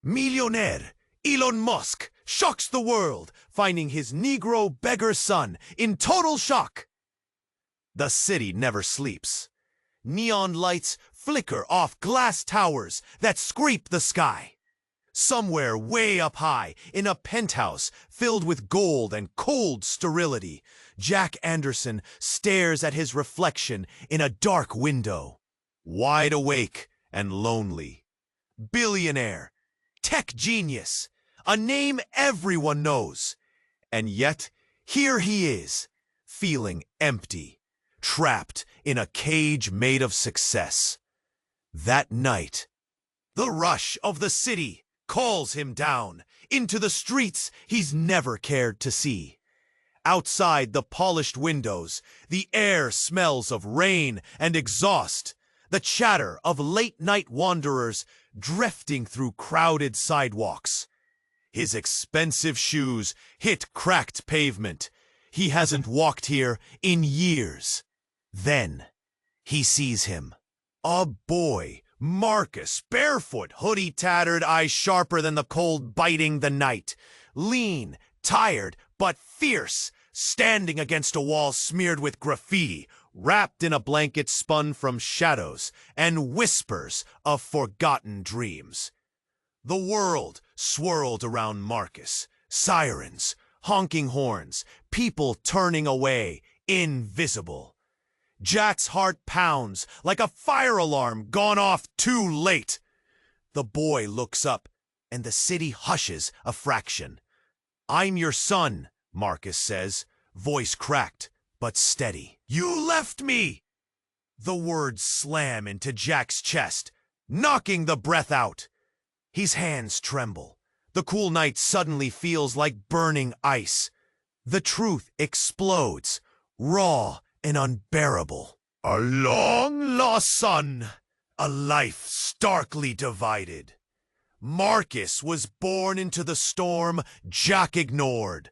Millionaire, Elon Musk shocks the world, finding his Negro beggar son in total shock. The city never sleeps. Neon lights flicker off glass towers that scrape the sky. Somewhere way up high, in a penthouse filled with gold and cold sterility, Jack Anderson stares at his reflection in a dark window. Wide awake and lonely. Billionaire. Tech genius, a name everyone knows. And yet, here he is, feeling empty, trapped in a cage made of success. That night, the rush of the city calls him down into the streets he's never cared to see. Outside the polished windows, the air smells of rain and exhaust, the chatter of late-night wanderers drifting through crowded sidewalks. His expensive shoes hit cracked pavement. He hasn't walked here in years. Then he sees him. A boy, Marcus, barefoot, hoodie tattered, eyes sharper than the cold biting the night. Lean, tired, but fierce, standing against a wall smeared with graffiti, wrapped in a blanket spun from shadows and whispers of forgotten dreams. The world swirled around Marcus. Sirens, honking horns, people turning away, invisible. Jack's heart pounds like a fire alarm gone off too late. The boy looks up, and the city hushes a fraction. "I'm your son," Marcus says, voice cracked but steady. "You left me!" The words slam into Jack's chest, knocking the breath out. His hands tremble. The cool night suddenly feels like burning ice. The truth explodes, raw and unbearable. A long-lost son, a life starkly divided. Marcus was born into the storm Jack ignored.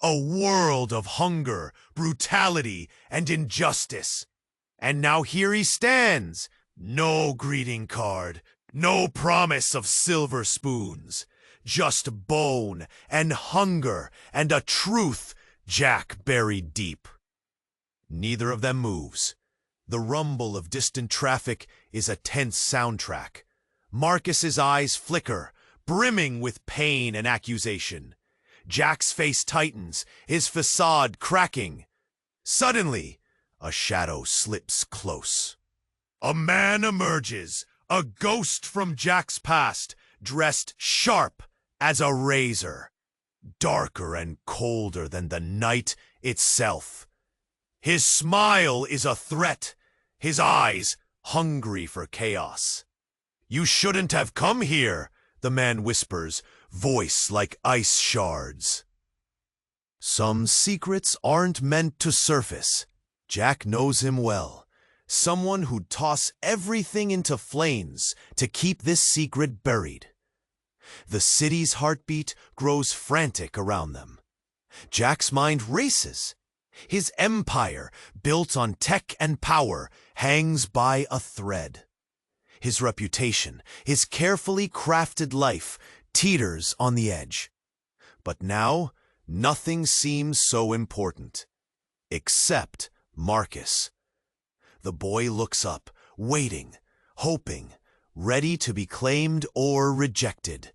A world of hunger, brutality, and injustice. And now here he stands. No greeting card, no promise of silver spoons. Just bone and hunger and a truth Jack buried deep. Neither of them moves. The rumble of distant traffic is a tense soundtrack. Marcus's eyes flicker, brimming with pain and accusation. Jack's face tightens, his facade cracking. Suddenly, a shadow slips close. A man emerges, a ghost from Jack's past, dressed sharp as a razor, darker and colder than the night itself. His smile is a threat, his eyes hungry for chaos. "You shouldn't have come here," the man whispers, voice like ice shards. Some secrets aren't meant to surface. Jack knows him well. Someone who'd toss everything into flames to keep this secret buried. The city's heartbeat grows frantic around them. Jack's mind races. His empire, built on tech and power, hangs by a thread. His reputation, his carefully crafted life, teeters on the edge. But now, nothing seems so important. Except Marcus. The boy looks up, waiting, hoping, ready to be claimed or rejected.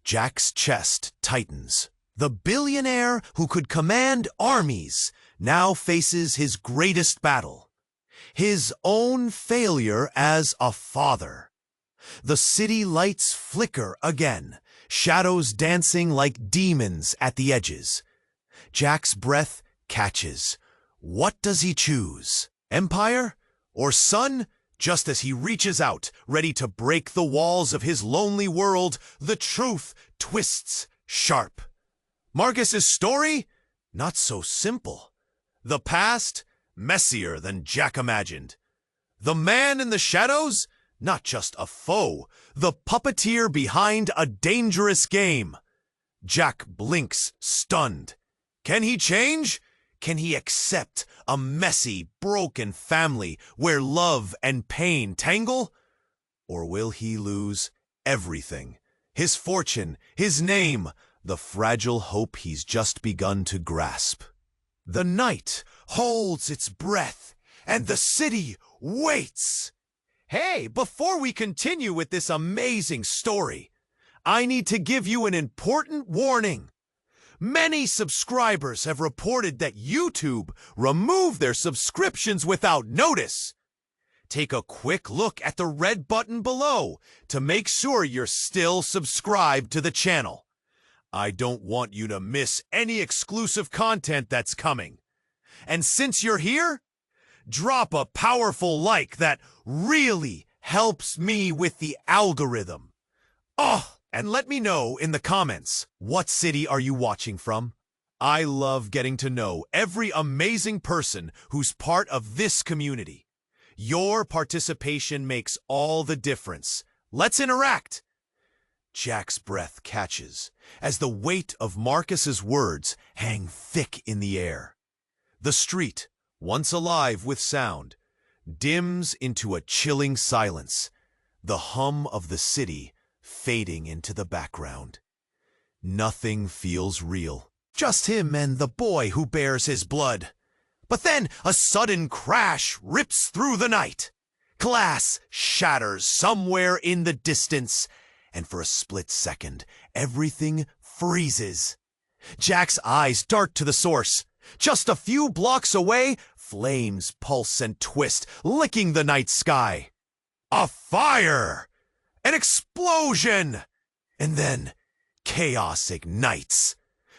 Jack's chest tightens. The billionaire who could command armies now faces his greatest battle. His own failure as a father. The city lights flicker again, shadows dancing like demons at the edges. Jack's breath catches. What does he choose? Empire or son? Just as he reaches out, ready to break the walls of his lonely world, the truth twists sharp. Marcus's story? Not so simple. The past? Messier than Jack imagined. The man in the shadows? Not just a foe, the puppeteer behind a dangerous game. Jack blinks, stunned. Can he change? Can he accept a messy, broken family where love and pain tangle? Or will he lose everything? his fortune, his name, the fragile hope he's just begun to grasp. The night holds its breath, and the city waits. Hey, before we continue with this amazing story, I need to give you an important warning. Many subscribers have reported that YouTube removed their subscriptions without notice. Take a quick look at the red button below to make sure you're still subscribed to the channel. I don't want you to miss any exclusive content that's coming. And since you're here, drop a powerful like that really helps me with the algorithm. Oh, and let me know in the comments, what city are you watching from? I love getting to know every amazing person who's part of this community. Your participation makes all the difference. Let's interact. Jack's breath catches as the weight of Marcus's words hang thick in the air. The street, once alive with sound, dims into a chilling silence, the hum of the city fading into the background. Nothing feels real, just him and the boy who bears his blood. But then a sudden crash rips through the night. Glass shatters somewhere in the distance, and for a split second, everything freezes. Jack's eyes dart to the source. Just a few blocks away, flames pulse and twist, licking the night sky. A fire! An explosion! And then chaos ignites.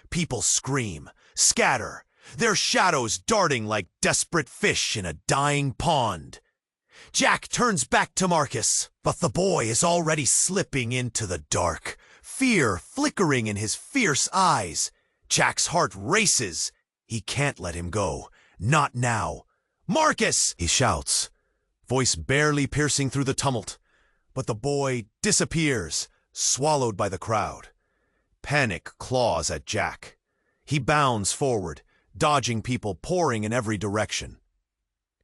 People scream, scatter, their shadows darting like desperate fish in a dying pond. Jack turns back to Marcus, but the boy is already slipping into the dark, fear flickering in his fierce eyes. Jack's heart races. He can't let him go. Not now. "Marcus!" he shouts, voice barely piercing through the tumult. But the boy disappears, swallowed by the crowd. Panic claws at Jack. He bounds forward, dodging people pouring in every direction.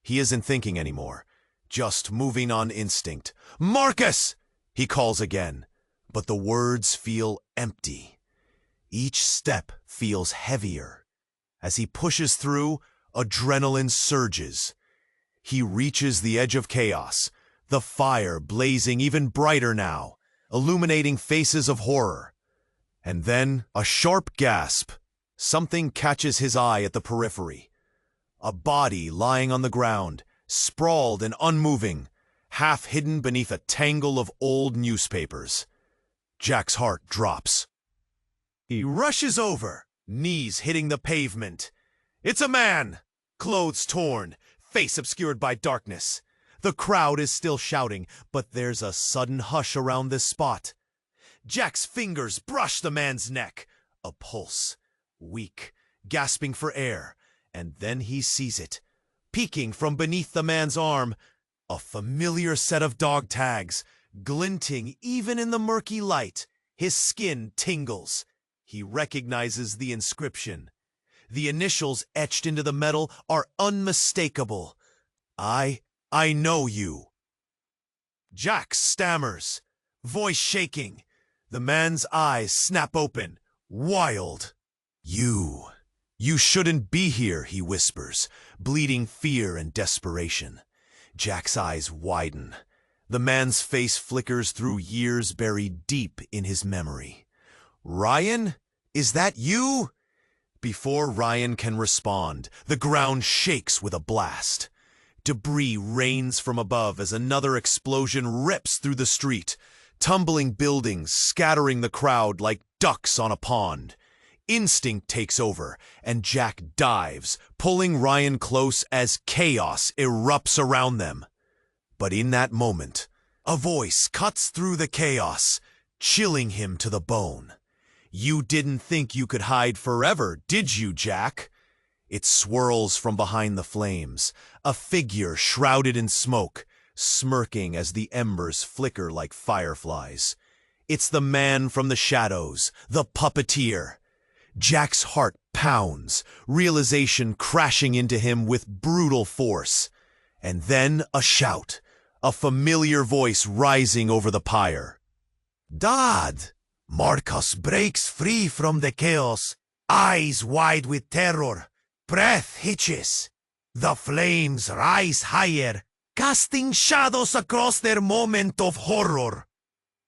He isn't thinking anymore, just moving on instinct. "Marcus!" he calls again, but the words feel empty. Each step feels heavier. As he pushes through, adrenaline surges. He reaches the edge of chaos, the fire blazing even brighter now, illuminating faces of horror. And then a sharp gasp. Something catches his eye at the periphery. A body lying on the ground, sprawled and unmoving, half hidden beneath a tangle of old newspapers. Jack's heart drops. He rushes over, knees hitting the pavement. It's a man, clothes torn, face obscured by darkness. The crowd is still shouting, but there's a sudden hush around this spot. Jack's fingers brush the man's neck. A pulse. Weak, gasping for air, and then he sees it. Peeking from beneath the man's arm, a familiar set of dog tags, glinting even in the murky light. His skin tingles. He recognizes the inscription. The initials etched into the metal are unmistakable. I know you. Jack stammers, voice shaking. The man's eyes snap open, wild. You shouldn't be here, he whispers, bleeding fear and desperation. Jack's eyes widen. The man's face flickers through years buried deep in his memory. Ryan, is that you? Before Ryan can respond, the ground shakes with a blast. Debris rains from above as another explosion rips through the street, tumbling buildings, scattering the crowd like ducks on a pond. Instinct takes over, and Jack dives, pulling Ryan close as chaos erupts around them. But in that moment, a voice cuts through the chaos, chilling him to the bone. You didn't think you could hide forever, did you, Jack? It swirls from behind the flames, a figure shrouded in smoke, smirking as the embers flicker like fireflies. It's the man from the shadows, the puppeteer. Jack's heart pounds, realization crashing into him with brutal force. And then a shout, a familiar voice rising over the pyre. Dad, Marcus breaks free from the chaos, eyes wide with terror, breath hitches. The flames rise higher, casting shadows across their moment of horror.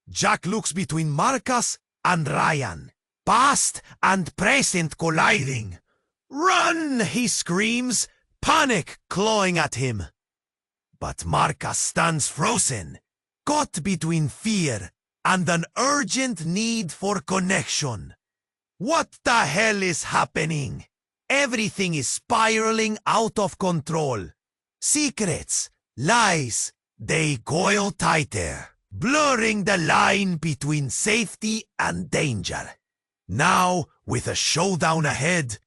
Jack looks between Marcus and Ryan, past and present colliding. "Run!" he screams, panic clawing at him. But Marcus stands frozen, caught between fear and an urgent need for connection. What the hell is happening? Everything is spiraling out of control. Secrets, lies, they coil tighter, blurring the line between safety and danger. Now, with a showdown ahead,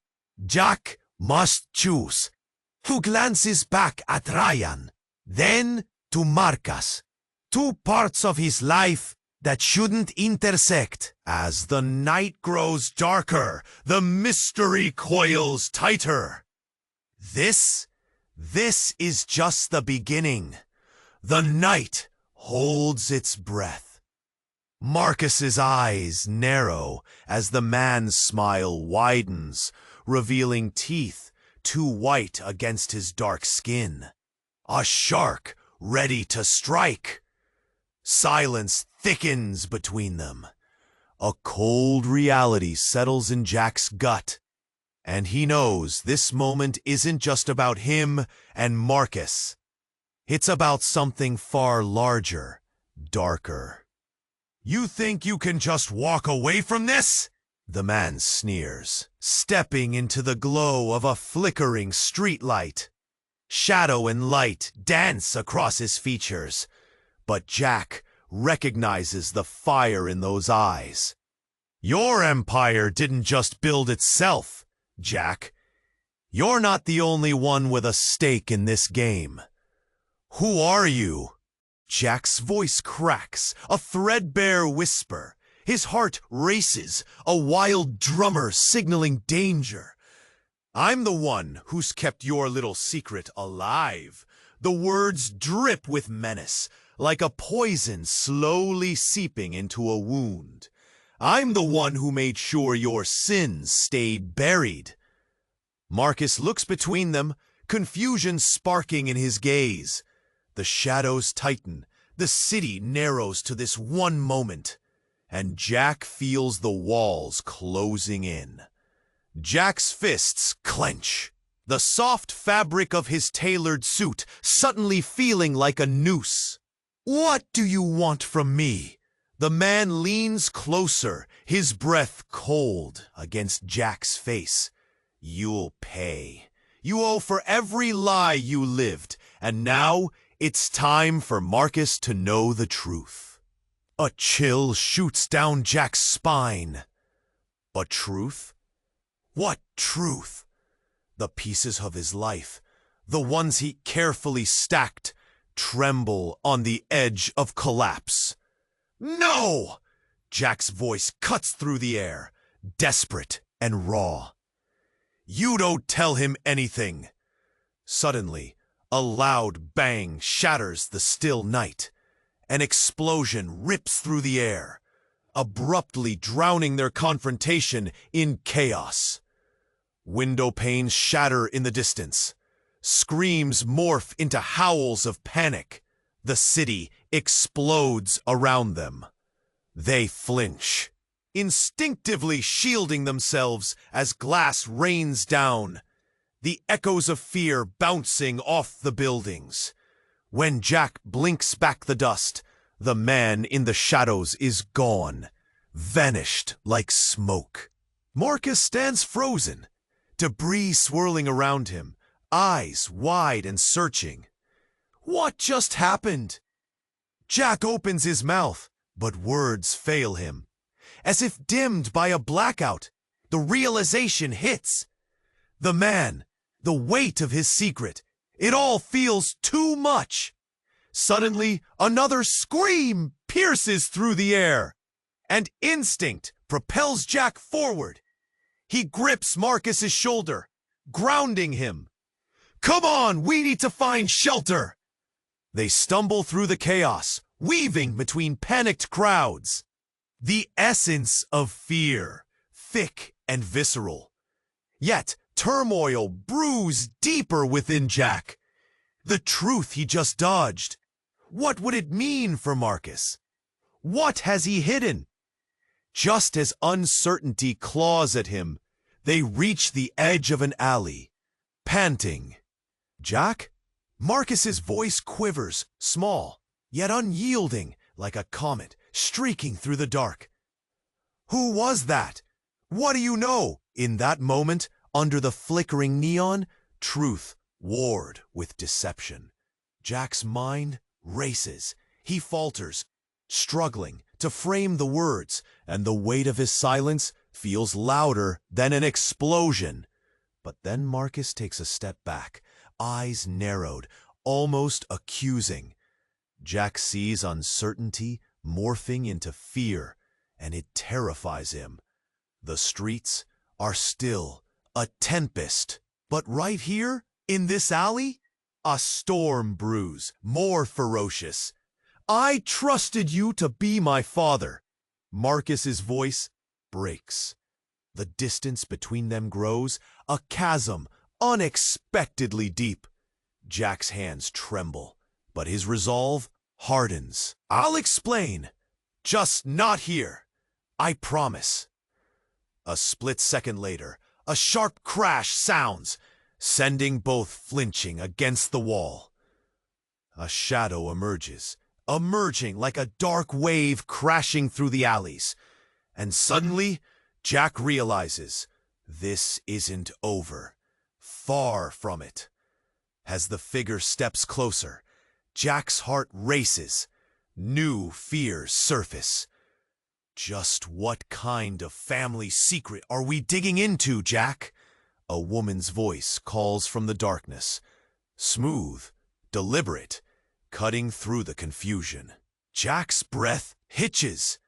Jack must choose. Who glances back at Ryan, then to Marcus. Two parts of his life that shouldn't intersect. As the night grows darker, the mystery coils tighter. This is just the beginning. The night holds its breath. Marcus's eyes narrow as the man's smile widens, revealing teeth too white against his dark skin. A shark ready to strike. Silence thickens between them. A cold reality settles in Jack's gut, and he knows this moment isn't just about him and Marcus. It's about something far larger, darker. "You think you can just walk away from this?" the man sneers, stepping into the glow of a flickering streetlight. Shadow and light dance across his features, but Jack recognizes the fire in those eyes. "Your empire didn't just build itself, Jack. You're not the only one with a stake in this game. Who are you?" Jack's voice cracks, a threadbare whisper. His heart races, a wild drummer signaling danger. "I'm the one who's kept your little secret alive." The words drip with menace, like a poison slowly seeping into a wound. "I'm the one who made sure your sins stayed buried." Marcus looks between them, confusion sparking in his gaze. The shadows tighten, the city narrows to this one moment, and Jack feels the walls closing in. Jack's fists clench, the soft fabric of his tailored suit suddenly feeling like a noose. "What do you want from me?" The man leans closer, his breath cold against Jack's face. "You'll pay. You owe for every lie you lived, and now it's time for Marcus to know the truth." A chill shoots down Jack's spine. A truth? What truth? The pieces of his life, the ones he carefully stacked, tremble on the edge of collapse. "No!" Jack's voice cuts through the air, desperate and raw. "You don't tell him anything." Suddenly, a loud bang shatters the still night. An explosion rips through the air, abruptly drowning their confrontation in chaos. Window panes shatter in the distance. Screams morph into howls of panic. The city explodes around them. They flinch, instinctively shielding themselves as glass rains down, the echoes of fear bouncing off the buildings. When Jack blinks back the dust, the man in the shadows is gone, vanished like smoke. Marcus stands frozen, debris swirling around him, eyes wide and searching. What just happened? Jack opens his mouth, but words fail him. As if dimmed by a blackout, the realization hits. The man, the weight of his secret, it all feels too much. Suddenly, another scream pierces through the air, and instinct propels Jack forward. He grips Marcus's shoulder, grounding him. "Come on, we need to find shelter." They stumble through the chaos, weaving between panicked crowds. The essence of fear, thick and visceral. Yet turmoil brews deeper within Jack. The truth he just dodged. What would it mean for Marcus? What has he hidden? Just as uncertainty claws at him, they reach the edge of an alley, panting. Jack? Marcus's voice quivers, small, yet unyielding, like a comet streaking through the dark. Who was that? What do you know? In that moment, under the flickering neon, truth warred with deception. Jack's mind races. He falters, struggling to frame the words, and the weight of his silence feels louder than an explosion. But then Marcus takes a step back, eyes narrowed, almost accusing. Jack sees uncertainty morphing into fear, and it terrifies him. The streets are still, a tempest. But right here, in this alley, a storm brews, more ferocious. I trusted you to be my father. Marcus's voice breaks. The distance between them grows, a chasm unexpectedly deep. Jack's hands tremble, but his resolve hardens. I'll explain. Just not here. I promise. A split second later, a sharp crash sounds, sending both flinching against the wall. A shadow emerges, emerging like a dark wave crashing through the alleys. And suddenly, Jack realizes this isn't over. Far from it. As the figure steps closer, Jack's heart races. New fears surface. Just what kind of family secret are we digging into, Jack? A woman's voice calls from the darkness. Smooth, deliberate, cutting through the confusion. Jack's breath hitches.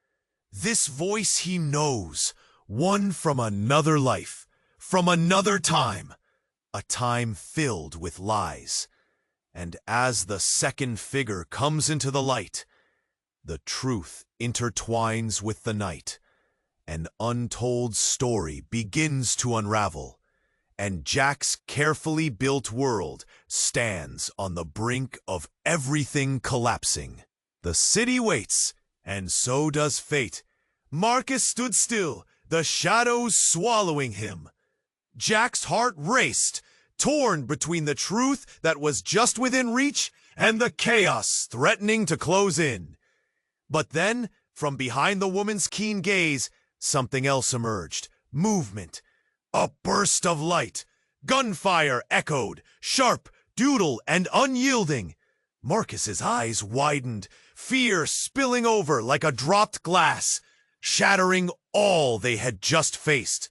This voice he knows, one from another life, from another time. A time filled with lies. And as the second figure comes into the light, the truth intertwines with the night. An untold story begins to unravel, and Jack's carefully built world stands on the brink of everything collapsing. The city waits, and so does fate. Marcus stood still, the shadows swallowing him. Jack's heart raced, torn between the truth that was just within reach and the chaos threatening to close in. But then, from behind the woman's keen gaze, something else emerged. Movement. A burst of light. Gunfire echoed, sharp, dual, and unyielding. Marcus's eyes widened, fear spilling over like a dropped glass, shattering all they had just faced.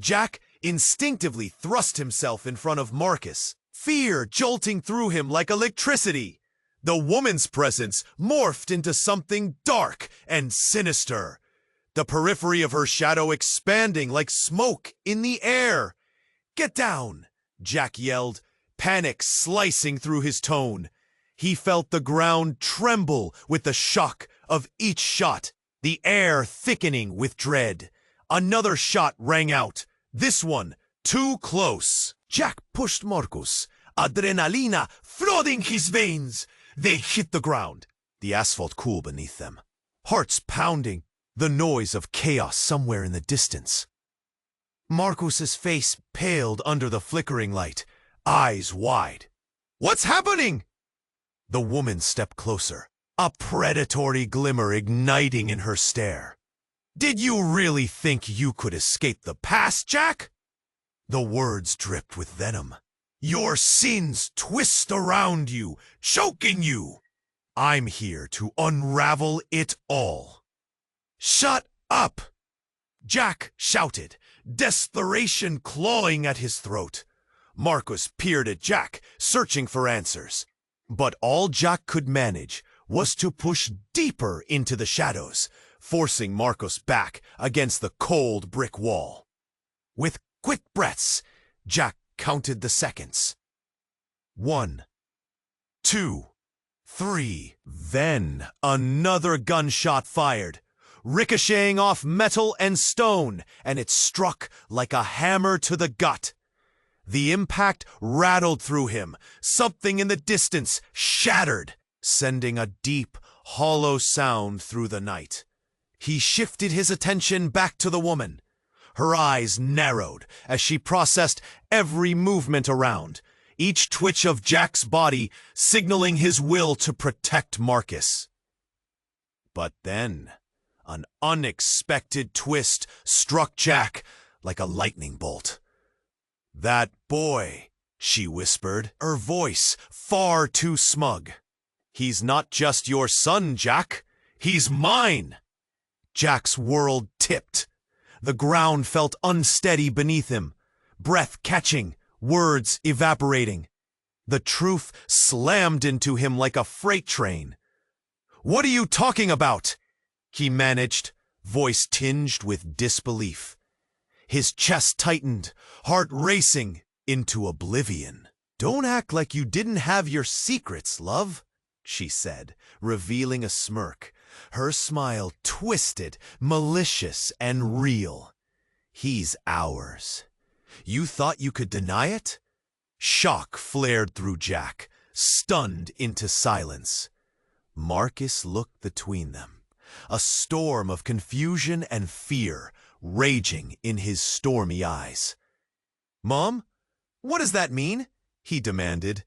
Jack instinctively thrust himself in front of Marcus, fear jolting through him like electricity. The woman's presence morphed into something dark and sinister, the periphery of her shadow expanding like smoke in the air. Get down, Jack yelled, panic slicing through his tone. He felt the ground tremble with the shock of each shot, the air thickening with dread. Another shot rang out, this one too close. Jack pushed Marcus, adrenalina flooding his veins. They hit the ground, the asphalt cool beneath them. Hearts pounding, the noise of chaos somewhere in the distance. Marcus's face paled under the flickering light, eyes wide. What's happening? The woman stepped closer, a predatory glimmer igniting in her stare. Did you really think you could escape the past, Jack? The words dripped with venom. Your sins twist around you, choking you. I'm here to unravel it all. Shut up! Jack shouted, desperation clawing at his throat. Marcus peered at Jack, searching for answers. But all Jack could manage was to push deeper into the shadows, forcing Marcus back against the cold brick wall. With quick breaths, Jack counted the seconds. 1, 2, 3. Then another gunshot fired. ricocheting off metal and stone, and it struck like a hammer to the gut. The impact rattled through him. Something in the distance shattered, sending a deep, hollow sound through the night. He shifted his attention back to the woman. Her eyes narrowed as she processed every movement around, each twitch of Jack's body signaling his will to protect Marcus. But then, an unexpected twist struck Jack like a lightning bolt. "That boy," she whispered, her voice far too smug. "He's not just your son, Jack. He's mine." Jack's world tipped. The ground felt unsteady beneath him, breath catching, words evaporating. The truth slammed into him like a freight train. "What are you talking about?" he managed, voice tinged with disbelief. His chest tightened, heart racing into oblivion. "Don't act like you didn't have your secrets, love," she said, revealing a smirk. Her smile twisted, malicious, and real. "He's ours. You thought you could deny it?" Shock flared through Jack, stunned into silence. Marcus looked between them, a storm of confusion and fear raging in his stormy eyes. "Mom, what does that mean?" he demanded,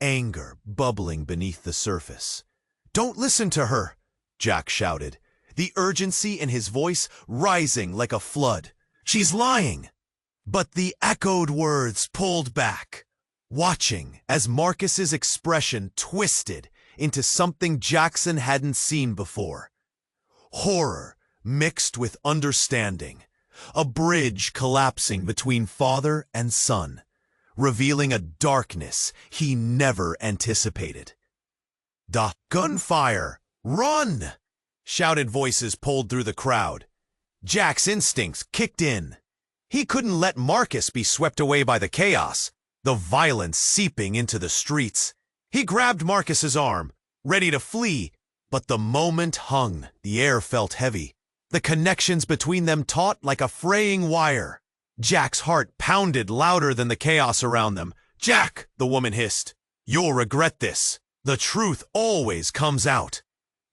anger bubbling beneath the surface. "Don't listen to her," Jack shouted, the urgency in his voice rising like a flood. "She's lying." But the echoed words pulled back, watching as Marcus's expression twisted into something Jackson hadn't seen before. Horror mixed with understanding, a bridge collapsing between father and son, revealing a darkness he never anticipated. "The gunfire! Run!" shouted voices pulled through the crowd. Jack's instincts kicked in. He couldn't let Marcus be swept away by the chaos, the violence seeping into the streets. He grabbed Marcus's arm, ready to flee, but the moment hung. The air felt heavy, the connections between them taut like a fraying wire. Jack's heart pounded louder than the chaos around them. "Jack," the woman hissed, "you'll regret this. The truth always comes out."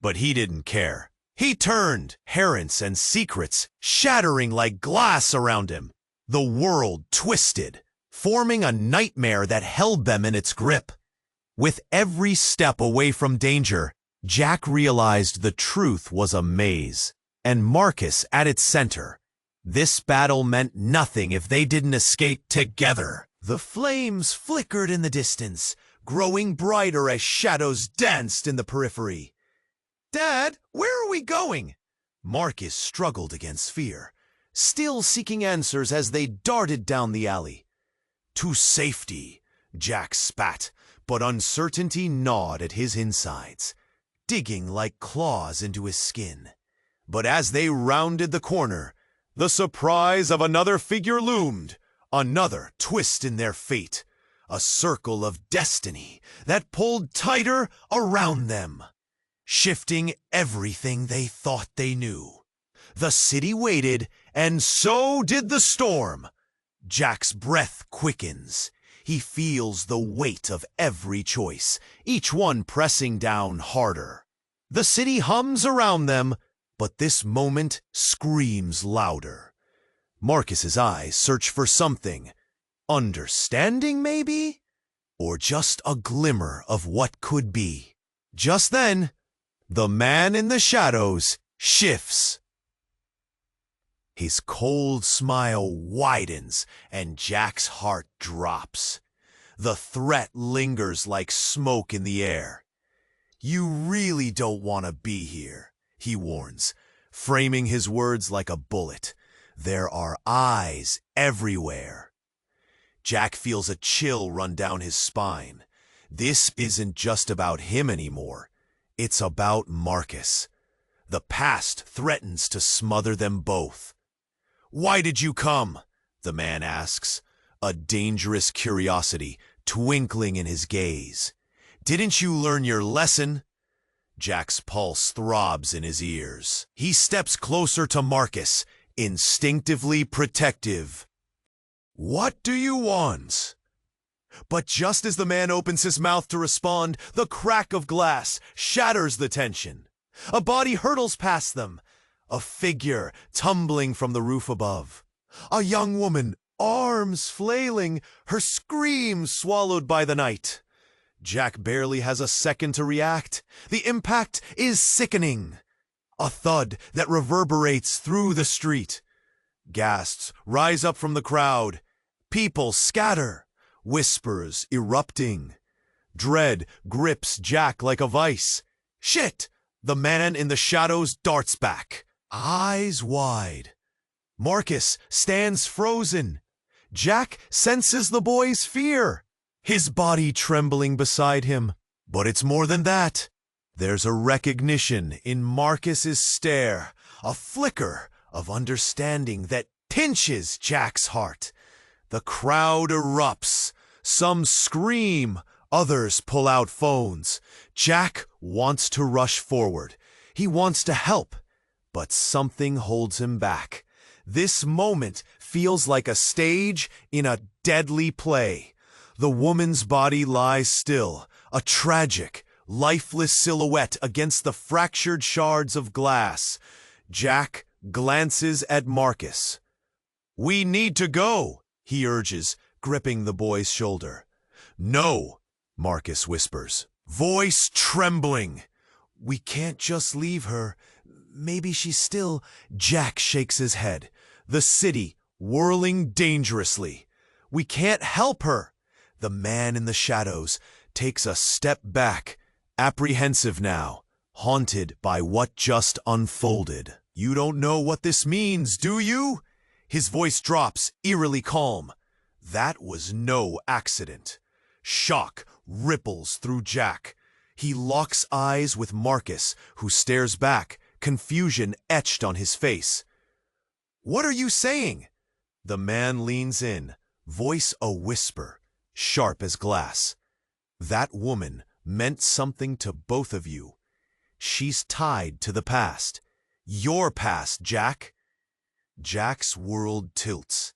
But he didn't care. He turned, herons and secrets shattering like glass around him. The world twisted, forming a nightmare that held them in its grip. With every step away from danger, Jack realized the truth was a maze, and Marcus at its center. This battle meant nothing if they didn't escape together. The flames flickered in the distance, growing brighter as shadows danced in the periphery. "Dad, where are we going?" Marcus struggled against fear, still seeking answers as they darted down the alley. "To safety," Jack spat, but uncertainty gnawed at his insides, digging like claws into his skin. But as they rounded the corner, the surprise of another figure loomed, another twist in their fate, a circle of destiny that pulled tighter around them, shifting everything they thought they knew. The city waited, and so did the storm. Jack's breath quickens. He feels the weight of every choice, each one pressing down harder. The city hums around them, but this moment screams louder. Marcus's eyes search for something. Understanding, maybe? Or just a glimmer of what could be. Just then, the man in the shadows shifts. His cold smile widens, and Jack's heart drops. The threat lingers like smoke in the air. "You really don't want to be here," he warns, framing his words like a bullet. "There are eyes everywhere." Jack feels a chill run down his spine. This isn't just about him anymore. It's about Marcus. The past threatens to smother them both. "Why did you come?" the man asks, a dangerous curiosity twinkling in his gaze. "Didn't you learn your lesson?" Jack's pulse throbs in his ears. He steps closer to Marcus, instinctively protective. "What do you want?" But just as the man opens his mouth to respond, the crack of glass shatters the tension. A body hurtles past them, a figure tumbling from the roof above. A young woman, arms flailing, her screams swallowed by the night. Jack barely has a second to react. The impact is sickening. A thud that reverberates through the street. Gasps rise up from the crowd. People scatter, whispers erupting. Dread grips Jack like a vice. Shit! The man in the shadows darts back, eyes wide. Marcus stands frozen. Jack senses the boy's fear, his body trembling beside him. But it's more than that. There's a recognition in Marcus's stare, a flicker of understanding that pinches Jack's heart. The crowd erupts. Some scream, others pull out phones. Jack wants to rush forward. He wants to help, but something holds him back. This moment feels like a stage in a deadly play. The woman's body lies still, a tragic, lifeless silhouette against the fractured shards of glass. Jack glances at Marcus. "We need to go," he urges, gripping the boy's shoulder. "No," Marcus whispers, voice trembling. "We can't just leave her. Maybe she's still—" Jack shakes his head, the city whirling dangerously. "We can't help her." The man in the shadows takes a step back, apprehensive now, haunted by what just unfolded. "You don't know what this means, do you?" His voice drops, eerily calm. That was no accident. Shock ripples through Jack. He locks eyes with Marcus, who stares back, confusion etched on his face. "What are you saying?" The man leans in, voice a whisper, sharp as glass. "That woman meant something to both of you. She's tied to the past. Your past, Jack." Jack's world tilts.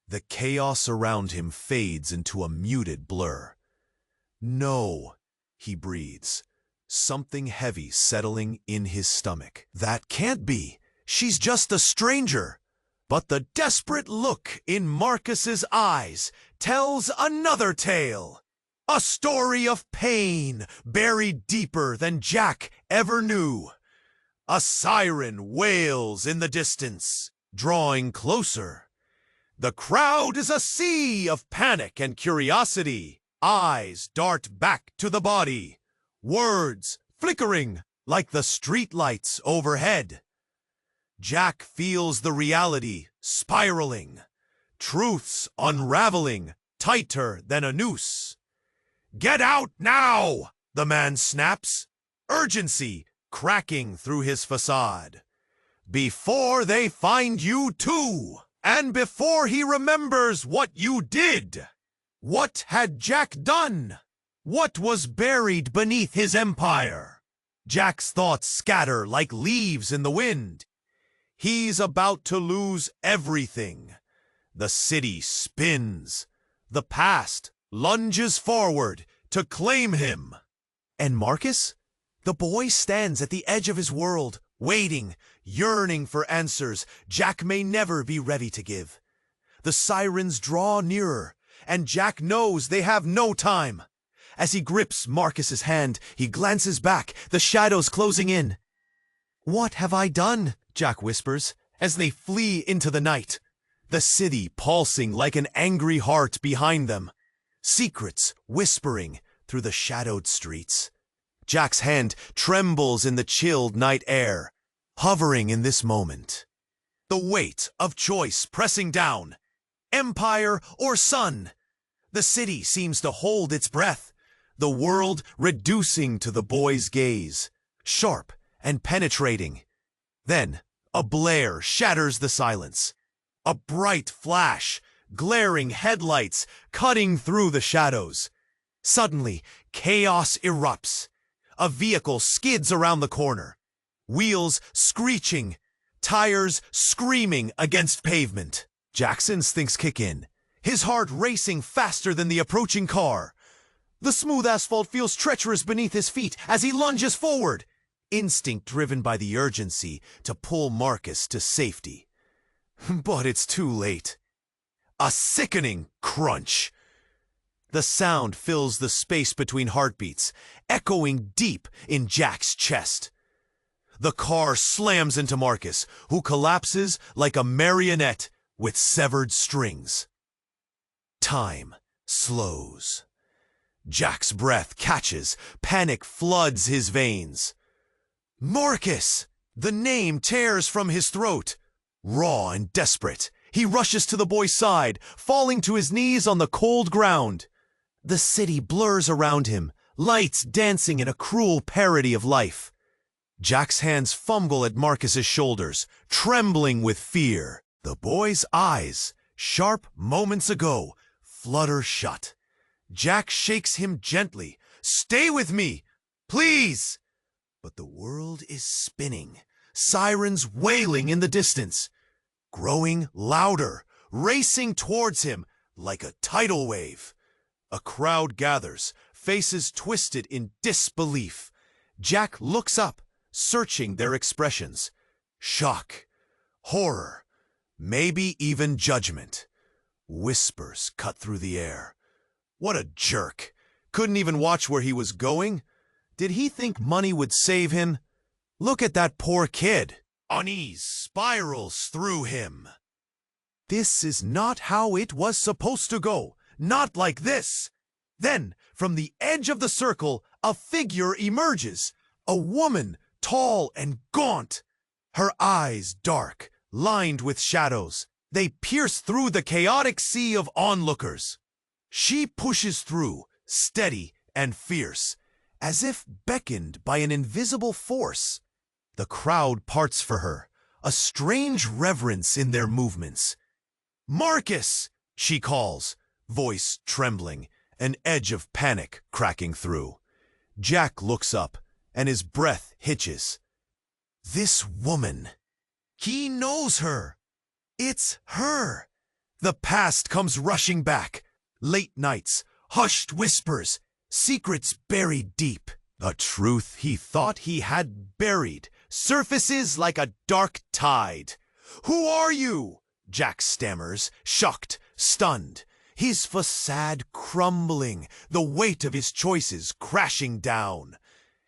The chaos around him fades into a muted blur. "No," he breathes, something heavy settling in his stomach. "That can't be. She's just a stranger." But the desperate look in Marcus's eyes tells another tale. A story of pain buried deeper than Jack ever knew. A siren wails in the distance, drawing closer. The crowd is a sea of panic and curiosity. Eyes dart back to the body, words flickering like the streetlights overhead. Jack feels the reality spiraling, truths unraveling tighter than a noose. "Get out now!" the man snaps, urgency cracking through his facade. "Before they find you too, and before he remembers what you did." What had Jack done? What was buried beneath his empire? Jack's thoughts scatter like leaves in the wind. He's about to lose everything. The city spins. The past lunges forward to claim him. And Marcus? The boy stands at the edge of his world, waiting, yearning for answers Jack may never be ready to give. The sirens draw nearer, and Jack knows they have no time. As he grips Marcus's hand, he glances back, the shadows closing in. "What have I done?" Jack whispers, as they flee into the night. The city pulsing like an angry heart behind them. Secrets whispering through the shadowed streets. Jack's hand trembles in the chilled night air, hovering in this moment. The weight of choice pressing down. Empire or sun? The city seems to hold its breath, the world reducing to the boy's gaze, sharp and penetrating. Then a blare shatters the silence. A bright flash, glaring headlights cutting through the shadows. Suddenly, chaos erupts. a vehicle skids around the corner. Wheels screeching, tires screaming against pavement. Jack's instincts kick in, his heart racing faster than the approaching car. The smooth asphalt feels treacherous beneath his feet as he lunges forward, instinct driven by the urgency to pull Marcus to safety. But it's too late. A sickening crunch. The sound fills the space between heartbeats, echoing deep in Jack's chest. The car slams into Marcus, who collapses like a marionette with severed strings. Time slows. Jack's breath catches, panic floods his veins. Marcus! The name tears from his throat. Raw and desperate, he rushes to the boy's side, falling to his knees on the cold ground. The city blurs around him, lights dancing in a cruel parody of life. Jack's hands fumble at Marcus's shoulders, trembling with fear. The boy's eyes, sharp moments ago, flutter shut. Jack shakes him gently. "Stay with me, please!" But the world is spinning, sirens wailing in the distance, growing louder, racing towards him like a tidal wave. A crowd gathers, faces twisted in disbelief. Jack looks up, searching their expressions. Shock, horror, maybe even judgment. Whispers cut through the air. What a jerk! Couldn't even watch where he was going? Did he think money would save him? Look at that poor kid. Unease spirals through him. This is not how it was supposed to go. Not like this. Then, from the edge of the circle, a figure emerges. A woman, tall and gaunt. Her eyes dark, lined with shadows. They pierce through the chaotic sea of onlookers. She pushes through, steady and fierce, as if beckoned by an invisible force. The crowd parts for her, a strange reverence in their movements. "Marcus!" she calls, voice trembling, an edge of panic cracking through. Jack looks up, and his breath hitches. This woman. He knows her. It's her. The past comes rushing back. Late nights, hushed whispers, secrets buried deep. A truth he thought he had buried surfaces like a dark tide. "Who are you?" Jack stammers, shocked, stunned. His facade crumbling, the weight of his choices crashing down.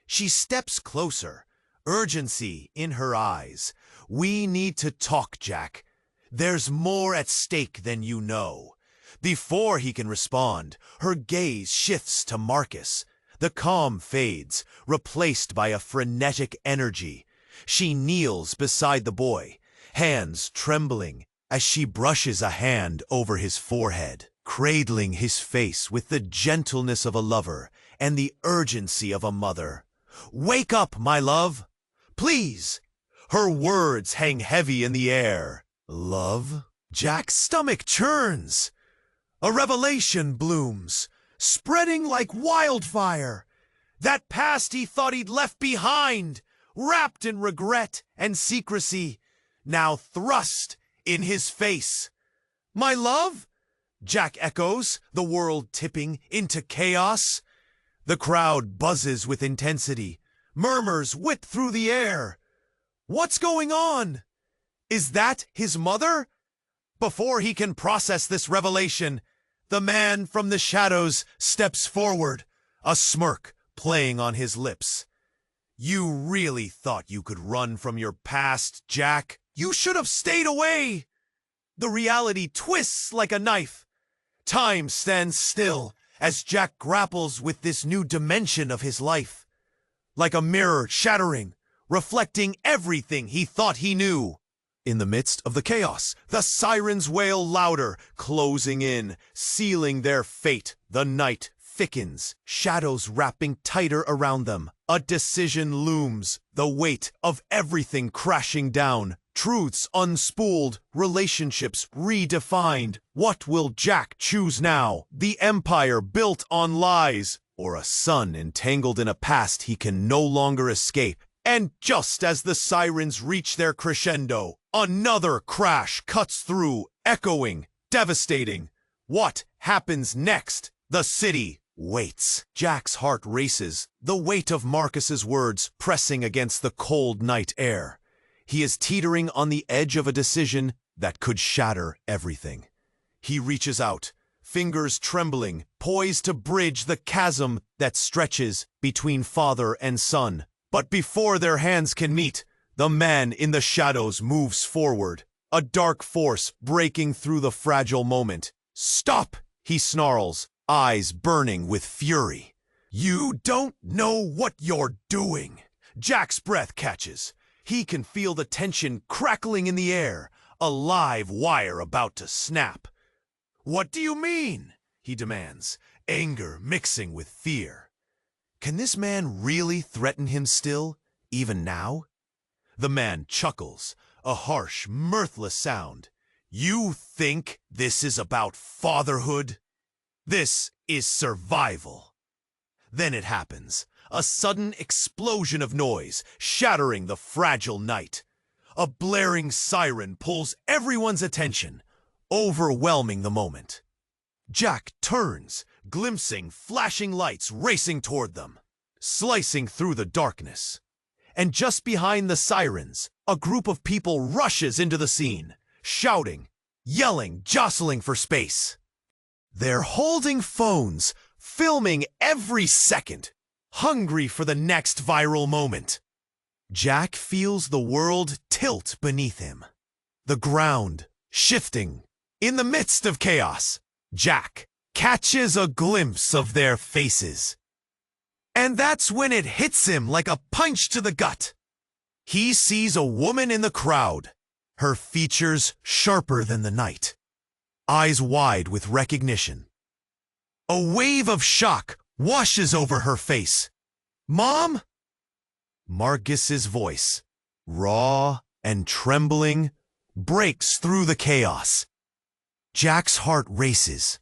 She steps closer, urgency in her eyes. "We need to talk, Jack. There's more at stake than you know." Before he can respond, her gaze shifts to Marcus. The calm fades, replaced by a frenetic energy. She kneels beside the boy, hands trembling as she brushes a hand over his forehead, cradling his face with the gentleness of a lover and the urgency of a mother. "Wake up, my love. Please." Her words hang heavy in the air. Love? Jack's stomach churns. A revelation blooms, spreading like wildfire. That past he thought he'd left behind, wrapped in regret and secrecy, now thrust in his face. "My love?" Jack echoes, the world tipping into chaos. The crowd buzzes with intensity, murmurs whip through the air. What's going on? Is that his mother? Before he can process this revelation, the man from the shadows steps forward, a smirk playing on his lips. "You really thought you could run from your past, Jack? You should have stayed away." The reality twists like a knife. Time stands still as Jack grapples with this new dimension of his life. Like a mirror shattering, reflecting everything he thought he knew. In the midst of the chaos, the sirens wail louder, closing in, sealing their fate. The night thickens, shadows wrapping tighter around them. A decision looms, the weight of everything crashing down. Truths unspooled, relationships redefined. What will Jack choose now? The empire built on lies, or a son entangled in a past he can no longer escape. And just as the sirens reach their crescendo, another crash cuts through, echoing, devastating. What happens next? The city waits. Jack's heart races, the weight of Marcus's words pressing against the cold night air. He is teetering on the edge of a decision that could shatter everything. He reaches out, fingers trembling, poised to bridge the chasm that stretches between father and son. But before their hands can meet, the man in the shadows moves forward, a dark force breaking through the fragile moment. "Stop!" he snarls, eyes burning with fury. "You don't know what you're doing." Jack's breath catches. He can feel the tension crackling in the air, a live wire about to snap. "What do you mean?" he demands, anger mixing with fear. Can this man really threaten him still, even now? The man chuckles, a harsh, mirthless sound. "You think this is about fatherhood? This is survival." Then it happens. A sudden explosion of noise, shattering the fragile night. A blaring siren pulls everyone's attention, overwhelming the moment. Jack turns, glimpsing flashing lights racing toward them, slicing through the darkness. And just behind the sirens, a group of people rushes into the scene, shouting, yelling, jostling for space. They're holding phones, filming every second, hungry for the next viral moment. Jack feels the world tilt beneath him, the ground shifting. In the midst of chaos, Jack catches a glimpse of their faces. And that's when it hits him like a punch to the gut. He sees a woman in the crowd, her features sharper than the night, eyes wide with recognition. A wave of shock washes over her face. "Mom?" Marcus's voice, raw and trembling, breaks through the chaos. Jack's heart races.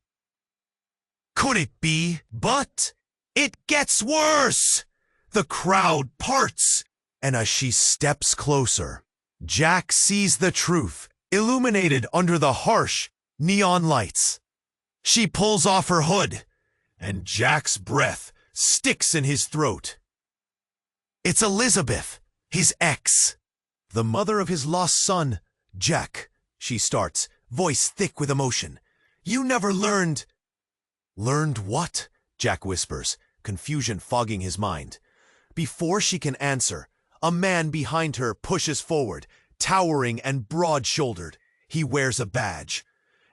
Could it be? But it gets worse. The crowd parts, and as she steps closer, Jack sees the truth, illuminated under the harsh neon lights. She pulls off her hood, and Jack's breath sticks in his throat. It's Elizabeth, his ex, the mother of his lost son. "Jack," she starts, voice thick with emotion. "You never learned—" "Learned what?" Jack whispers, confusion fogging his mind. Before she can answer, a man behind her pushes forward, towering and broad-shouldered. He wears a badge.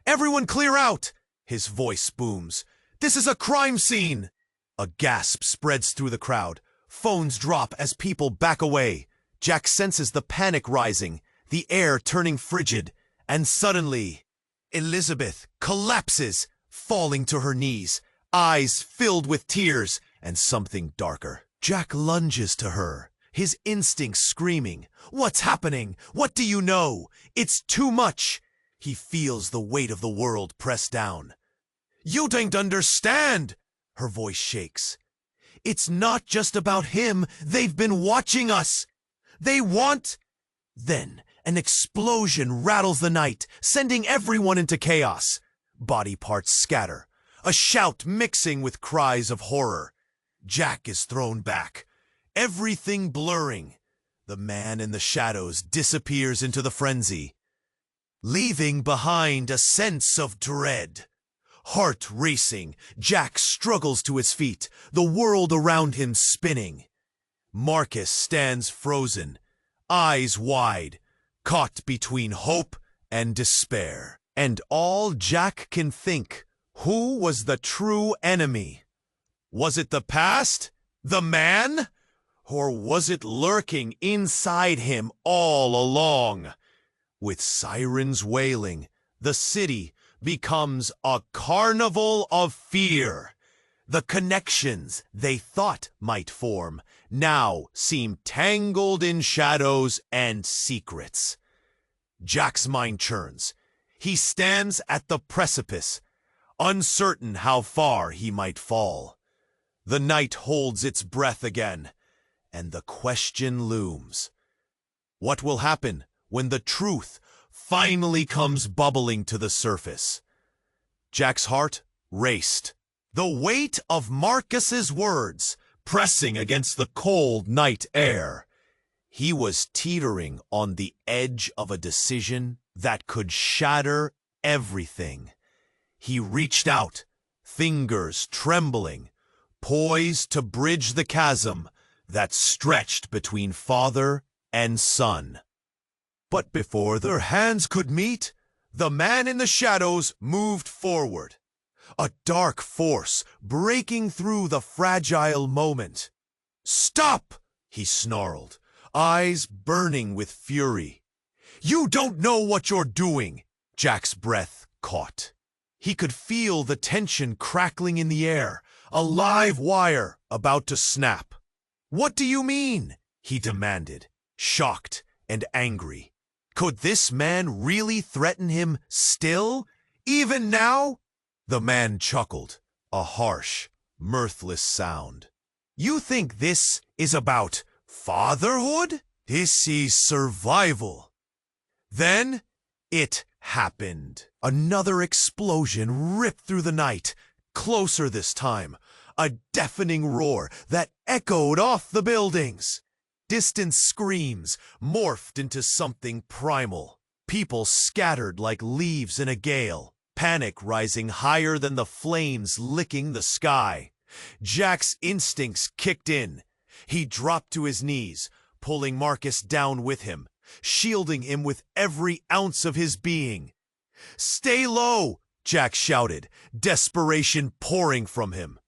"Everyone clear out!" His voice booms. "This is a crime scene!" A gasp spreads through the crowd. Phones drop as people back away. Jack senses the panic rising, the air turning frigid, and suddenly, Elizabeth collapses, falling to her knees, eyes filled with tears and something darker. Jack lunges to her, his instincts screaming, "What's happening? What do you know? It's too much!" He feels the weight of the world press down. "You don't understand!" Her voice shakes. "It's not just about him. They've been watching us. They want—" Then an explosion rattles the night, sending everyone into chaos. Body parts scatter, a shout mixing with cries of horror. Jack is thrown back, everything blurring. The man in the shadows disappears into the frenzy, leaving behind a sense of dread. Heart racing, Jack struggles to his feet, the world around him spinning. Marcus stands frozen, eyes wide, caught between hope and despair. And all Jack can think, who was the true enemy? Was it the past? The man? Or was it lurking inside him all along? With sirens wailing, the city becomes a carnival of fear. The connections they thought might form now seem tangled in shadows and secrets. Jack's mind churns. He stands at the precipice, uncertain how far he might fall. The night holds its breath again, and the question looms. What will happen when the truth finally comes bubbling to the surface? Jack's heart raced. The weight of Marcus's words pressing against the cold night air. He was teetering on the edge of a decision that could shatter everything. He reached out, fingers trembling, poised to bridge the chasm that stretched between father and son. But before their hands could meet, the man in the shadows moved forward, a dark force breaking through the fragile moment. "Stop!" he snarled, eyes burning with fury. "You don't know what you're doing!" Jack's breath caught. He could feel the tension crackling in the air, a live wire about to snap. "What do you mean?" he demanded, shocked and angry. Could this man really threaten him still, even now? The man chuckled, a harsh, mirthless sound. "You think this is about fatherhood? This is survival." Then it happened. Another explosion ripped through the night, closer this time, a deafening roar that echoed off the buildings. Distant screams morphed into something primal. People scattered like leaves in a gale, panic rising higher than the flames licking the sky. Jack's instincts kicked in. He dropped to his knees, pulling Marcus down with him, shielding him with every ounce of his being. "Stay low!" Jack shouted, desperation pouring from him.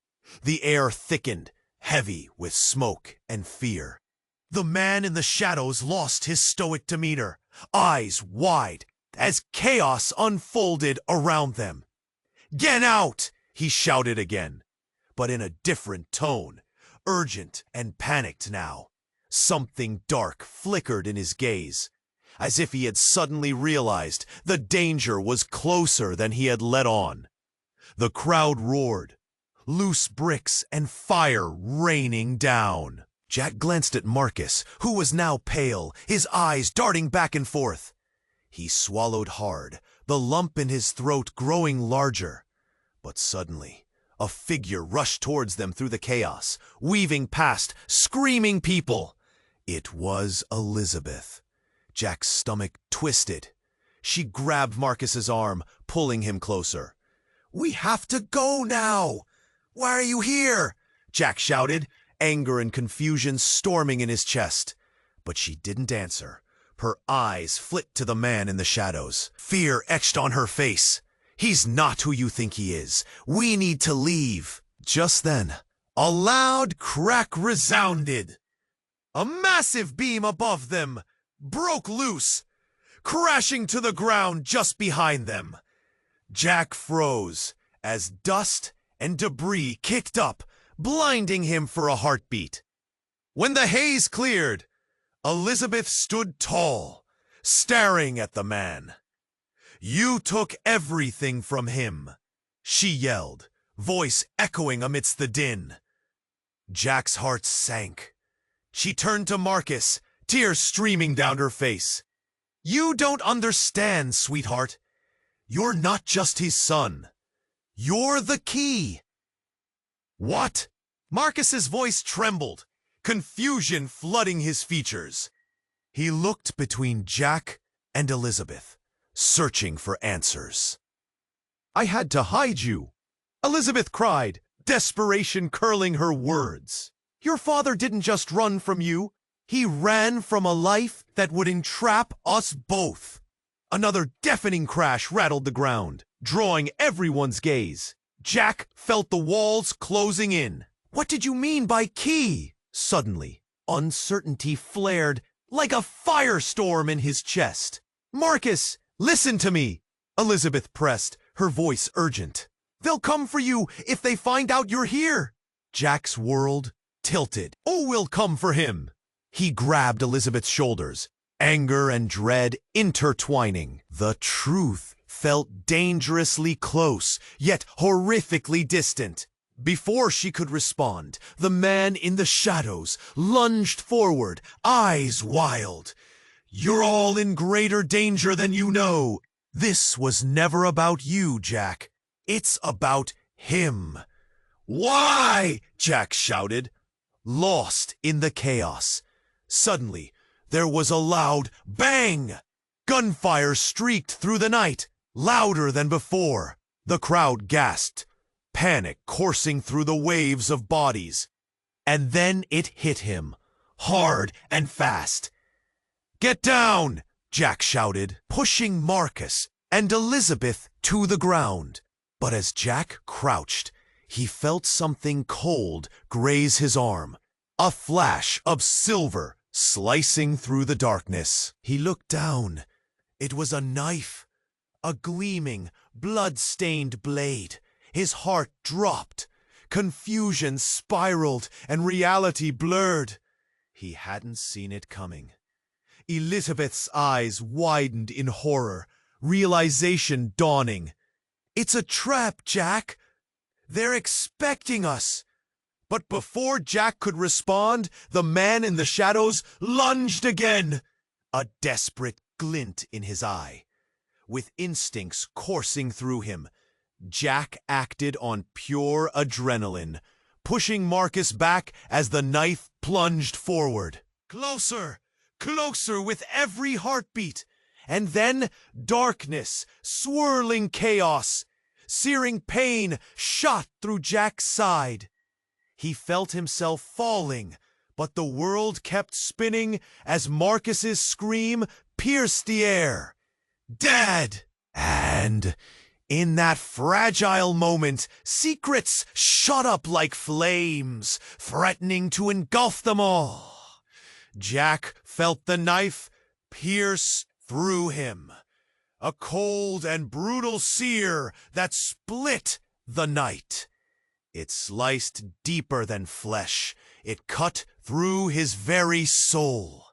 The air thickened, heavy with smoke and fear. The man in the shadows lost his stoic demeanor, eyes wide, as chaos unfolded around them. "Get out!" he shouted again, but in a different tone, urgent and panicked now. Something dark flickered in his gaze, as if he had suddenly realized the danger was closer than he had let on. The crowd roared, loose bricks and fire raining down. Jack glanced at Marcus, who was now pale, his eyes darting back and forth. He swallowed hard, the lump in his throat growing larger. But suddenly, a figure rushed towards them through the chaos, weaving past screaming people. It was Elizabeth. Jack's stomach twisted. She grabbed Marcus's arm, pulling him closer. "We have to go now! Why are you here?" Jack shouted, anger and confusion storming in his chest. But she didn't answer. Her eyes flit to the man in the shadows. Fear etched on her face. "He's not who you think he is. We need to leave." Just then, a loud crack resounded. A massive beam above them broke loose, crashing to the ground just behind them. Jack froze as dust and debris kicked up, blinding him for a heartbeat. When the haze cleared, Elizabeth stood tall, staring at the man. "You took everything from him," she yelled, voice echoing amidst the din. Jack's heart sank. She turned to Marcus, tears streaming down her face. "You don't understand, sweetheart. You're not just his son. You're the key." "What?" Marcus's voice trembled, confusion flooding his features. He looked between Jack and Elizabeth, searching for answers. "I had to hide you," Elizabeth cried, desperation curling her words. "Your father didn't just run from you. He ran from a life that would entrap us both." Another deafening crash rattled the ground, drawing everyone's gaze. Jack felt the walls closing in. "What did you mean by key?" Suddenly, uncertainty flared like a firestorm in his chest. "Marcus, listen to me," Elizabeth pressed, her voice urgent. "They'll come for you if they find out you're here." Jack's world tilted. "Oh, we'll come for him." He grabbed Elizabeth's shoulders, anger and dread intertwining. The truth felt dangerously close, yet horrifically distant. Before she could respond, the man in the shadows lunged forward, eyes wild. "You're all in greater danger than you know. This was never about you, Jack. It's about him." "Why?" Jack shouted, lost in the chaos. Suddenly, there was a loud bang. Gunfire streaked through the night, louder than before. The crowd gasped, panic coursing through the waves of bodies. And then it hit him, hard and fast. "Get down!" Jack shouted, pushing Marcus and Elizabeth to the ground. But as Jack crouched, he felt something cold graze his arm, a flash of silver slicing through the darkness. He looked down. It was a knife, a gleaming, blood-stained blade. His heart dropped. Confusion spiraled and reality blurred. He hadn't seen it coming. Elizabeth's eyes widened in horror, realization dawning. "It's a trap, Jack. They're expecting us." But before Jack could respond, the man in the shadows lunged again, a desperate glint in his eye. With instincts coursing through him, Jack acted on pure adrenaline, pushing Marcus back as the knife plunged forward. Closer, closer with every heartbeat. And then darkness, swirling chaos, searing pain shot through Jack's side. He felt himself falling, but the world kept spinning as Marcus's scream pierced the air. "Dad!" And in that fragile moment, secrets shot up like flames, threatening to engulf them all. Jack felt the knife pierce through him, a cold and brutal sear that split the night. It sliced deeper than flesh. It cut through his very soul.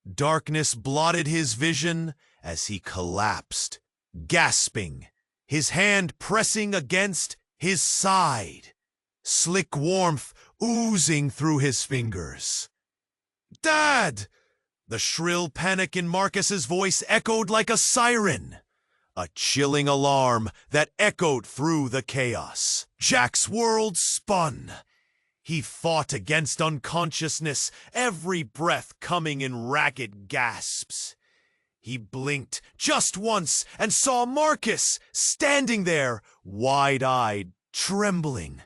Darkness blotted his vision as he collapsed, gasping, his hand pressing against his side, slick warmth oozing through his fingers. "Dad!" The shrill panic in Marcus's voice echoed like a siren, a chilling alarm that echoed through the chaos. Jack's world spun. He fought against unconsciousness, every breath coming in ragged gasps. He blinked just once and saw Marcus standing there, wide-eyed, trembling.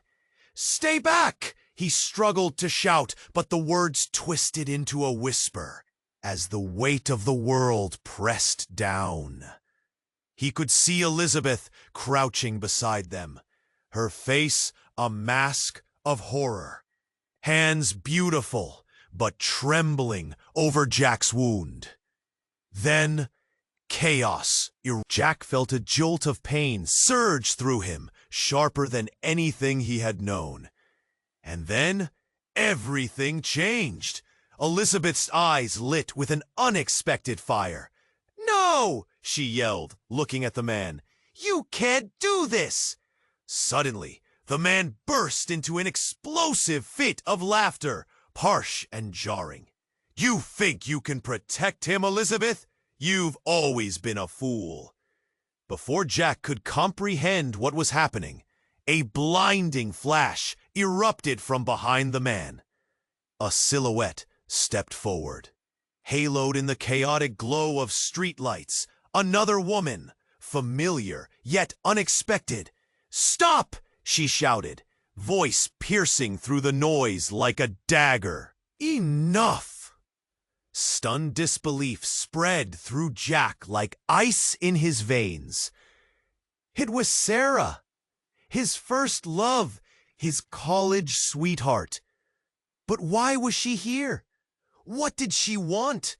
"Stay back!" He struggled to shout, but the words twisted into a whisper as the weight of the world pressed down. He could see Elizabeth crouching beside them, her face a mask of horror, hands beautiful but trembling over Jack's wound. Then chaos. Jack felt a jolt of pain surge through him, sharper than anything he had known. And then everything changed. Elizabeth's eyes lit with an unexpected fire. "No!" she yelled, looking at the man. "You can't do this!" Suddenly, the man burst into an explosive fit of laughter, harsh and jarring. "You think you can protect him, Elizabeth? You've always been a fool." Before Jack could comprehend what was happening, a blinding flash erupted from behind the man. A silhouette stepped forward. Haloed in the chaotic glow of streetlights, another woman, familiar yet unexpected. "Stop!" she shouted, voice piercing through the noise like a dagger. "Enough!" Stunned disbelief spread through Jack like ice in his veins. It was Sarah, his first love, his college sweetheart. But why was she here? What did she want?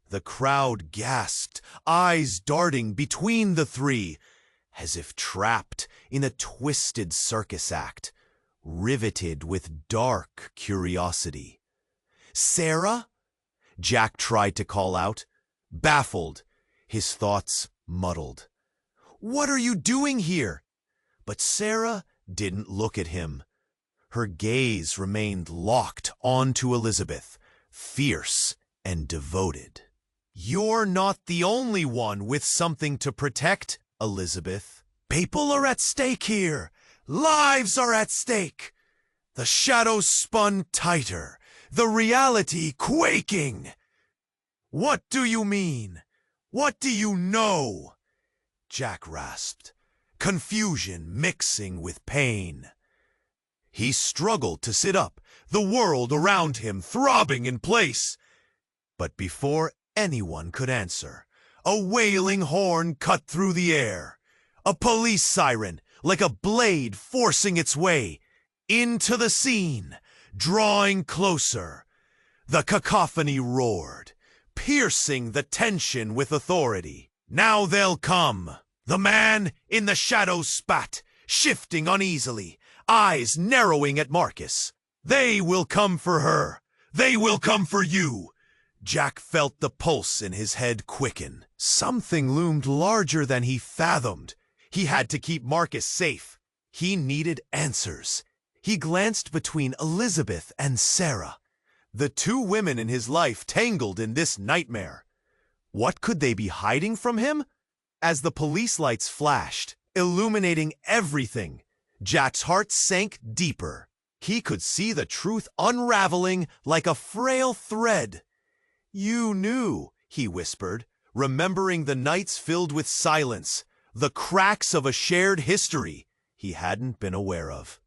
The crowd gasped, eyes darting between the three, as if trapped in a twisted circus act, riveted with dark curiosity. "Sarah?" Jack tried to call out, baffled, his thoughts muddled. "What are you doing here?" But Sarah didn't look at him. Her gaze remained locked onto Elizabeth, fierce and devoted. "You're not the only one with something to protect, Elizabeth. People are at stake here. Lives are at stake." The shadows spun tighter, the reality quaking. "What do you mean? What do you know?" Jack rasped, confusion mixing with pain. He struggled to sit up, the world around him throbbing in place. But before anyone could answer, a wailing horn cut through the air. A police siren, like a blade forcing its way into the scene, drawing closer. The cacophony roared, piercing the tension with authority. "Now they'll come." The man in the shadows spat, shifting uneasily, eyes narrowing at Marcus. "They will come for her. They will come for you." Jack felt the pulse in his head quicken. Something loomed larger than he fathomed. He had to keep Marcus safe. He needed answers. He glanced between Elizabeth and Sarah, the two women in his life tangled in this nightmare. What could they be hiding from him? As the police lights flashed, illuminating everything, Jack's heart sank deeper. He could see the truth unraveling like a frail thread. "You knew," he whispered, remembering the nights filled with silence, the cracks of a shared history he hadn't been aware of.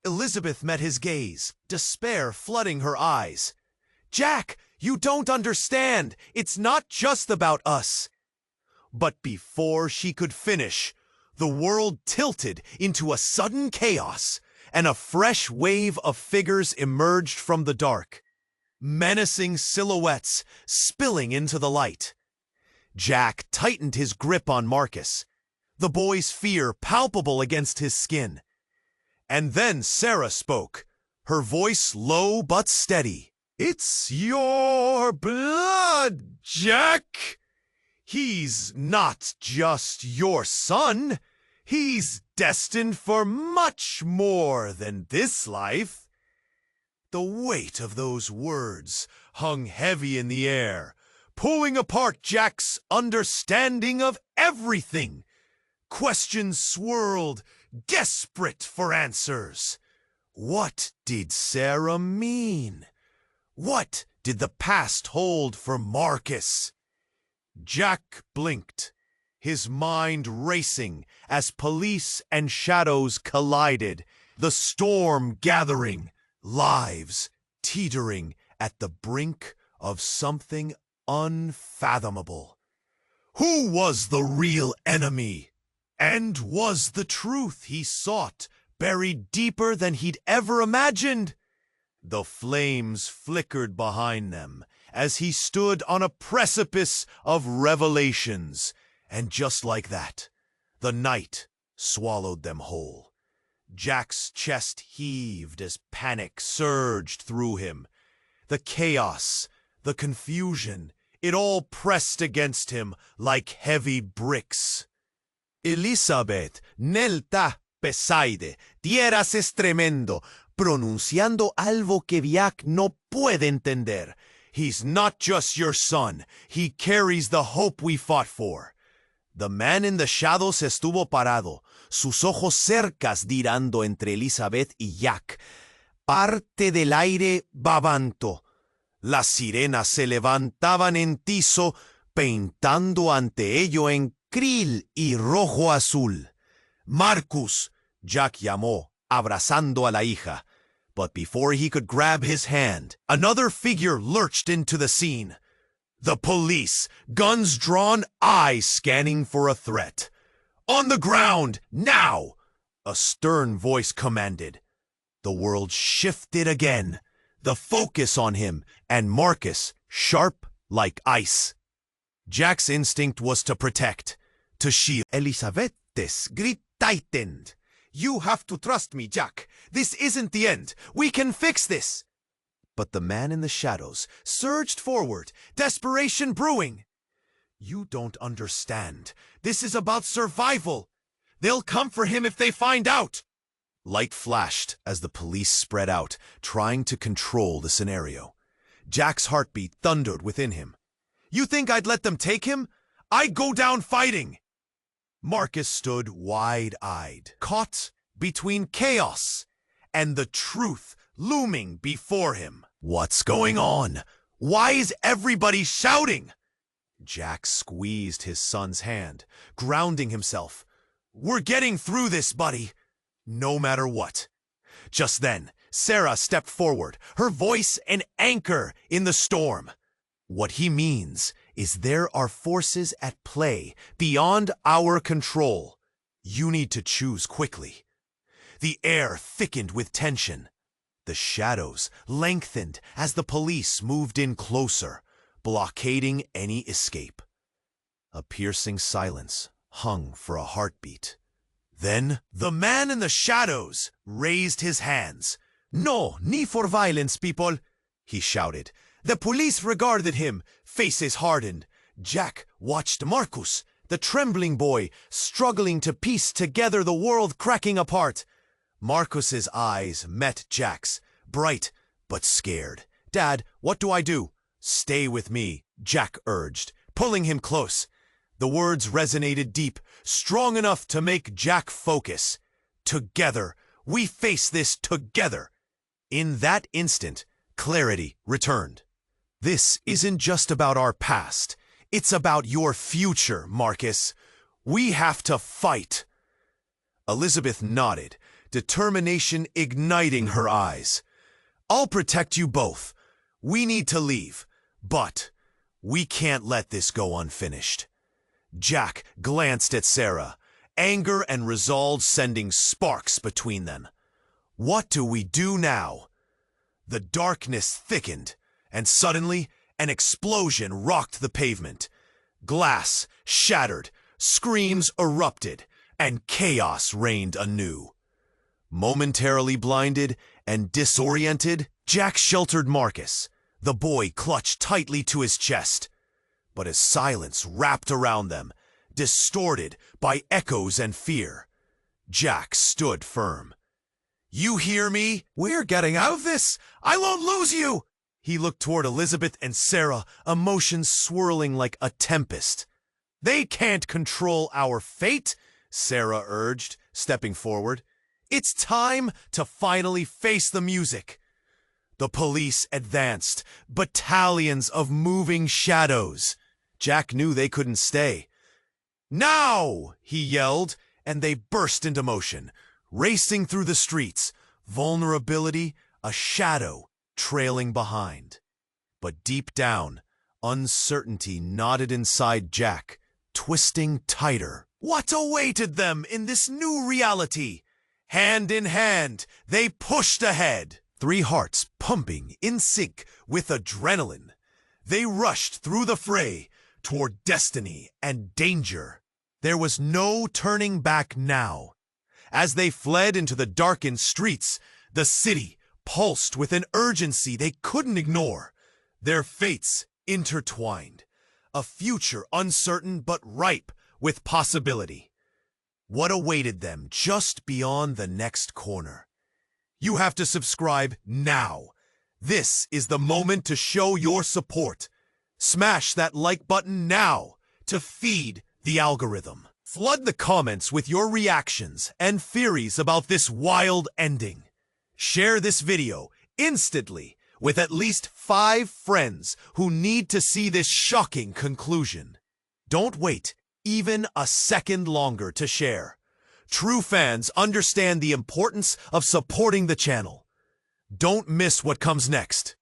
Elizabeth met his gaze, despair flooding her eyes. "Jack, you don't understand. It's not just about us." But before she could finish, the world tilted into a sudden chaos, and a fresh wave of figures emerged from the dark, menacing silhouettes spilling into the light. Jack tightened his grip on Marcus, the boy's fear palpable against his skin. And then Sarah spoke, her voice low but steady. "It's your blood, Jack. He's not just your son. He's destined for much more than this life." The weight of those words hung heavy in the air, pulling apart Jack's understanding of everything. Questions swirled, desperate for answers. What did Sarah mean? What did the past hold for Marcus? Jack blinked, his mind racing as police and shadows collided, the storm gathering, lives teetering at the brink of something unfathomable. Who was the real enemy? And was the truth he sought buried deeper than he'd ever imagined? The flames flickered behind them as he stood on a precipice of revelations, and just like that, the night swallowed them whole. Jack's chest heaved as panic surged through him. The chaos, the confusion, it all pressed against him like heavy bricks. Elizabeth, Nelta, Pesaide, tierras es tremendo, pronunciando algo que Jack no puede entender. He's not just your son, he carries the hope we fought for. The man in the shadows estuvo parado, sus ojos cercas dirando entre Elizabeth y Jack. Parte del aire babanto. Las sirenas se levantaban en tizo, pintando ante ello en krill y rojo azul. Marcus, Jack llamó, abrazando a la hija. But before he could grab his hand, another figure lurched into the scene. The police, guns drawn, eyes scanning for a threat. "On the ground, now!" a stern voice commanded. The world shifted again, the focus on him, and Marcus sharp like ice. Jack's instinct was to protect, to shield. "Elizabeth's gritaitend. You have to trust me, Jack. This isn't the end. We can fix this." But the man in the shadows surged forward, desperation brewing. "You don't understand. This is about survival. They'll come for him if they find out." Light flashed as the police spread out, trying to control the scenario. Jack's heartbeat thundered within him. You think I'd let them take him? I'd go down fighting! Marcus stood wide-eyed, caught between chaos and the truth looming before him. What's going on? Why is everybody shouting? Jack squeezed his son's hand, grounding himself. We're getting through this, buddy. No matter what. Just then, Sarah stepped forward, her voice an anchor in the storm. What he means is there are forces at play beyond our control. You need to choose quickly. The air thickened with tension. The shadows lengthened as the police moved in closer, blockading any escape. A piercing silence hung for a heartbeat. Then, the man in the shadows raised his hands. No need for violence, people, he shouted. The police regarded him, faces hardened. Jack watched Marcus, the trembling boy, struggling to piece together the world cracking apart. Marcus's eyes met Jack's, bright but scared. Dad, what do I do? Stay with me, Jack urged, pulling him close. The words resonated deep, strong enough to make Jack focus. Together, we face this together. In that instant, clarity returned. This isn't just about our past. It's about your future, Marcus. We have to fight. Elizabeth nodded, determination igniting her eyes. I'll protect you both. We need to leave, but we can't let this go unfinished. Jack glanced at Sarah, anger and resolve sending sparks between them. What do we do now? The darkness thickened, and suddenly an explosion rocked the pavement. Glass shattered, screams erupted, and chaos reigned anew. Momentarily blinded and disoriented, Jack sheltered Marcus. The boy clutched tightly to his chest. But as silence wrapped around them, distorted by echoes and fear, Jack stood firm. You hear me? We're getting out of this! I won't lose you! He looked toward Elizabeth and Sarah, emotions swirling like a tempest. They can't control our fate, Sarah urged, stepping forward. It's time to finally face the music. The police advanced, battalions of moving shadows. Jack knew they couldn't stay. Now, he yelled, and they burst into motion, racing through the streets, vulnerability, a shadow trailing behind. But deep down, uncertainty knotted inside Jack, twisting tighter. What awaited them in this new reality? Hand in hand, they pushed ahead. 3 hearts pumping in sync with adrenaline. They rushed through the fray toward destiny and danger. There was no turning back now. As they fled into the darkened streets, the city pulsed with an urgency they couldn't ignore. Their fates intertwined. A future uncertain but ripe with possibility. What awaited them just beyond the next corner? You have to subscribe now. This is the moment to show your support. Smash that like button now to feed the algorithm. Flood the comments with your reactions and theories about this wild ending. Share this video instantly with at least 5 friends who need to see this shocking conclusion. Don't wait even a second longer to share. True fans understand the importance of supporting the channel. Don't miss what comes next.